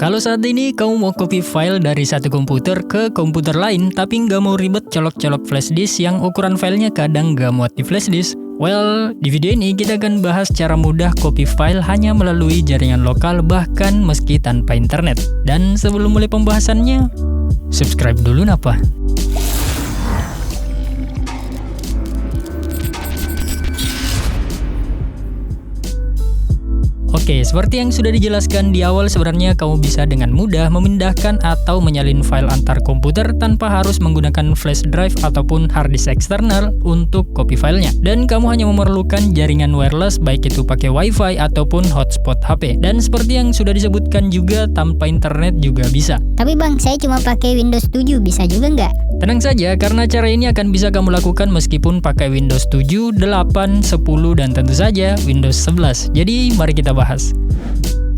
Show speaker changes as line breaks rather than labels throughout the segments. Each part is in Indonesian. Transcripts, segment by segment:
Kalau saat ini kamu mau copy file dari satu komputer ke komputer lain tapi nggak mau ribet colok-colok flash disk yang ukuran filenya kadang nggak muat di flash disk, well, di video ini kita akan bahas cara mudah copy file hanya melalui jaringan lokal bahkan meski tanpa internet. Dan sebelum mulai pembahasannya, subscribe dulu napa? Oke, seperti yang sudah dijelaskan di awal, sebenarnya kamu bisa dengan mudah memindahkan atau menyalin file antar komputer tanpa harus menggunakan flash drive ataupun hard disk eksternal untuk copy filenya. Dan kamu hanya memerlukan jaringan wireless, baik itu pakai WiFi ataupun hotspot HP. Dan seperti yang sudah disebutkan juga, tanpa internet juga bisa.
Tapi bang, saya cuma pakai Windows 7, bisa juga nggak?
Tenang saja, karena cara ini akan bisa kamu lakukan meskipun pakai Windows 7, 8, 10, dan tentu saja Windows 11. Jadi, mari kita bahas.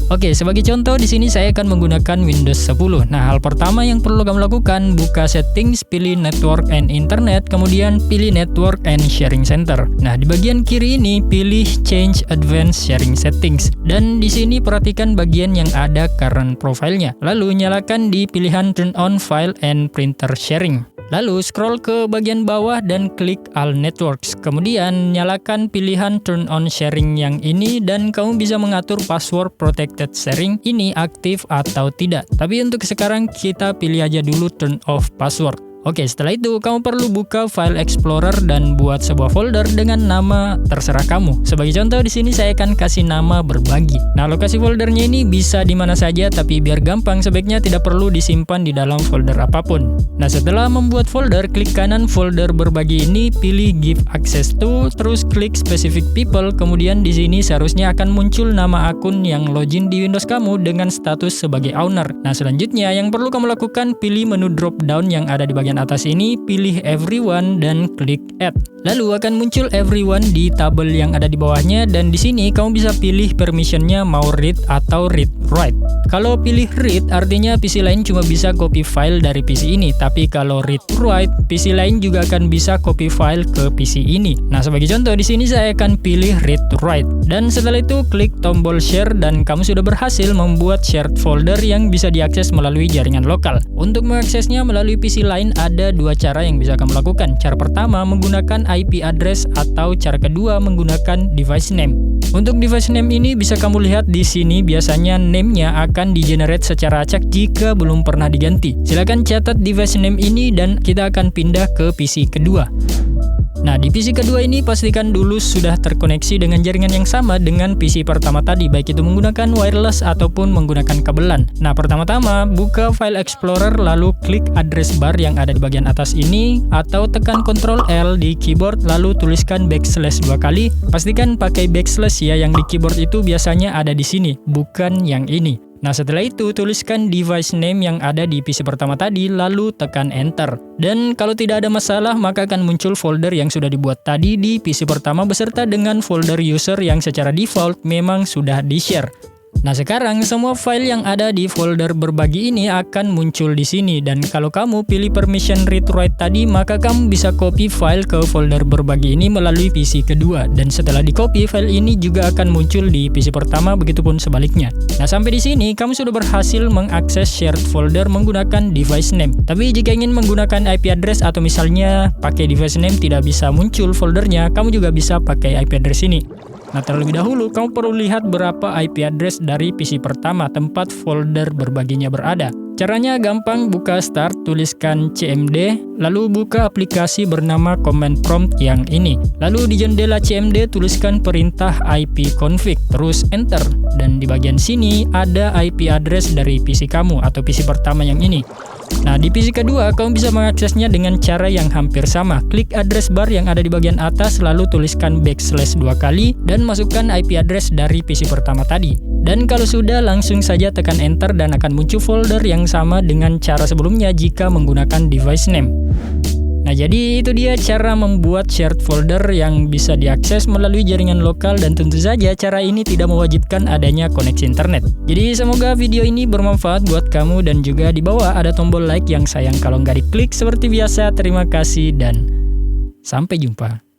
Oke, sebagai contoh di sini saya akan menggunakan Windows 10. Nah, hal pertama yang perlu kamu lakukan, buka settings, pilih Network and Internet, kemudian pilih Network and Sharing Center. Nah, di bagian kiri ini pilih Change Advanced Sharing Settings. Dan di sini perhatikan bagian yang ada current profile-nya. Lalu nyalakan di pilihan Turn on File and Printer Sharing. Lalu scroll ke bagian bawah dan klik All Networks. Kemudian nyalakan pilihan Turn on Sharing yang ini dan kamu bisa mengatur password protected sharing ini aktif atau tidak. Tapi untuk sekarang kita pilih aja dulu Turn off password. Oke, setelah itu kamu perlu buka File Explorer dan buat sebuah folder dengan nama terserah kamu. Sebagai contoh di sini saya akan kasih nama berbagi. Nah, lokasi foldernya ini bisa di mana saja, tapi biar gampang sebaiknya tidak perlu disimpan di dalam folder apapun. Nah, setelah membuat folder, klik kanan folder berbagi ini, pilih Give Access to, terus klik Specific People. Kemudian di sini seharusnya akan muncul nama akun yang login di Windows kamu dengan status sebagai owner. Nah, selanjutnya yang perlu kamu lakukan, pilih menu drop down yang ada di bagian atas ini, pilih Everyone dan klik Add. Lalu akan muncul Everyone di tabel yang ada di bawahnya dan di sini kamu bisa pilih permissionnya mau read atau read write. Kalau pilih read artinya PC lain cuma bisa copy file dari PC ini, tapi kalau read write PC lain juga akan bisa copy file ke PC ini. Nah, sebagai contoh di sini saya akan pilih read write dan setelah itu klik tombol share dan kamu sudah berhasil membuat shared folder yang bisa diakses melalui jaringan lokal. Untuk mengaksesnya melalui PC lain ada dua cara yang bisa kamu lakukan. Cara pertama menggunakan IP address atau cara kedua menggunakan device name. Untuk device name ini bisa kamu lihat di sini, biasanya name-nya akan di-generate secara acak jika belum pernah diganti. Silakan catat device name ini dan kita akan pindah ke PC kedua. Nah, di PC kedua ini pastikan dulu sudah terkoneksi dengan jaringan yang sama dengan PC pertama tadi, baik itu menggunakan wireless ataupun menggunakan kabelan. Nah, pertama-tama buka File Explorer lalu klik address bar yang ada di bagian atas ini atau tekan Ctrl L di keyboard lalu tuliskan backslash 2 kali. Pastikan pakai backslash ya, yang di keyboard itu biasanya ada di sini, bukan yang ini. Nah, setelah itu tuliskan device name yang ada di PC pertama tadi lalu tekan enter. Dan kalau tidak ada masalah maka akan muncul folder yang sudah dibuat tadi di PC pertama beserta dengan folder user yang secara default memang sudah di-share. Nah, sekarang semua file yang ada di folder berbagi ini akan muncul di sini dan kalau kamu pilih permission read write tadi maka kamu bisa copy file ke folder berbagi ini melalui PC kedua dan setelah di copy file ini juga akan muncul di PC pertama, begitupun sebaliknya. Nah, sampai di sini kamu sudah berhasil mengakses shared folder menggunakan device name. Tapi jika ingin menggunakan IP address atau misalnya pakai device name tidak bisa muncul foldernya, kamu juga bisa pakai IP address ini. Nah, terlebih dahulu kamu perlu lihat berapa IP address dari PC pertama tempat folder berbaginya berada. Caranya gampang, buka Start, tuliskan CMD, lalu buka aplikasi bernama Command Prompt yang ini. Lalu di jendela CMD tuliskan perintah ipconfig, terus Enter. Dan di bagian sini ada IP address dari PC kamu atau PC pertama yang ini. Nah, di PC kedua kamu bisa mengaksesnya dengan cara yang hampir sama. Klik address bar yang ada di bagian atas lalu tuliskan backslash 2 kali dan masukkan IP address dari PC pertama tadi. Dan kalau sudah langsung saja tekan enter dan akan muncul folder yang sama dengan cara sebelumnya jika menggunakan device name. Nah, jadi itu dia cara membuat shared folder yang bisa diakses melalui jaringan lokal dan tentu saja cara ini tidak mewajibkan adanya koneksi internet. Jadi semoga video ini bermanfaat buat kamu dan juga di bawah ada tombol like yang sayang kalau nggak diklik seperti biasa. Terima kasih dan sampai jumpa.